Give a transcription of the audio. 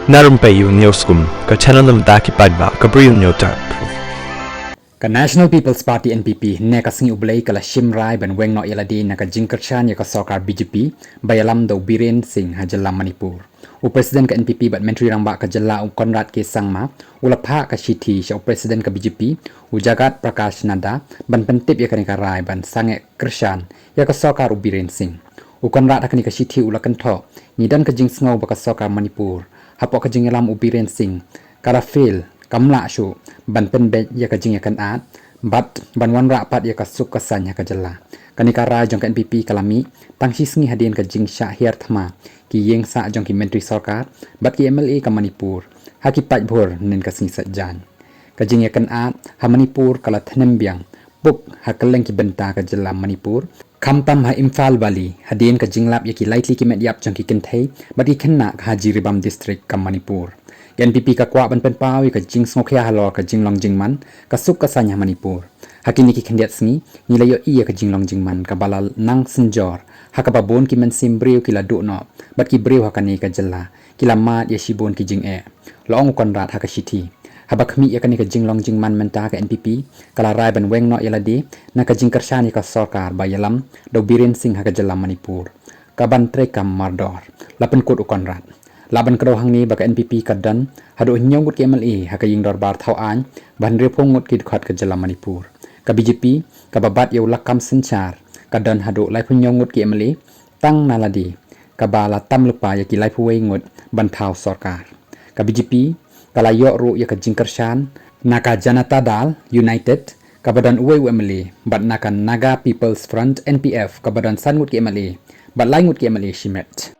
Na Rympei U ka channel nabynta ki paidbah ka Bri U Hynñiewtrep. Ka National People's Party NPP ne ka singi ublay kala shimrai ban weng no iladi na ka Kyrshan ya ka sokar BJP bayalam do Biren Singh hajalla Manipur. Presiden ka NPP bat menteri rangba ka jalla Conrad ke sangma ulapha ka shiti sha presiden ka BJP jagat Prakash Nada ban pentip ya ka rai ban sange Kyrshan ya ka sokar Biren Singh. Conrad hakani ka shiti ulakan tho nidan ka jing sngo ba ka sokar Manipur hapok ka jing lam Biren Singh kara pheil kamla shuh ban pen be ya ka jing ya kan at bat ban wan ra pat ya ka suk ka san ya ka jalla kani ka rai jong ka NPP kalami tangsi singi hadin ka jing sha hiar thama ki yeng sa jong ki menteri sarkar bat ki MLA ka Manipur haki pat bhor nen ka singi sajjan ka jing ya kan at ha Manipur kala thnem biang puk ha kaleng ki benta ka jalla Manipur kamtam ha Imphal Valley hadin ka jinglap ya ki lightly ki met yap jong ki kenthei bat ki khenna ka Jiribam district ka Manipur NPP ka kwa ban Pynpaw ka jing sngokya halor ka jinglong jingman ka suk ka sanya Manipur hakini ki khendiat sngi nilayo iya ka jinglong jingman ka balal nang senjor haka babon ki mensim Bri U ki ladu no bat ki Bri U hakani ka jalla kila mat ya shibun ki jing loong Conrad haka shiti habak mi ya kani ka jinglong jingman menta ka NPP kala rai ban weng no yaladi na ka Kyrshan ka sarkar bayalam do Biren Singh haka jalla Manipur ka ban trekam mardor lapen kut Conrad laban kro hangni baka NPP kadan hadu nyongut ke MLA haka ying dor bar thau an ban repongut ki khat ka jalla Manipur ka BJP ka babat ya ulakam senchar kadan hadu lai nyongut ke MLA tang naladi ka bala tam lupa ya ki lai puwe ngut ban thau sarkar ka BJP kala yo ru ya ka Kyrshan naka Janata Dal United ka badan uwe MLA bat naka Naga People's Front NPF ka badan san ngut ke MLA bat lai ngut ke MLA shimet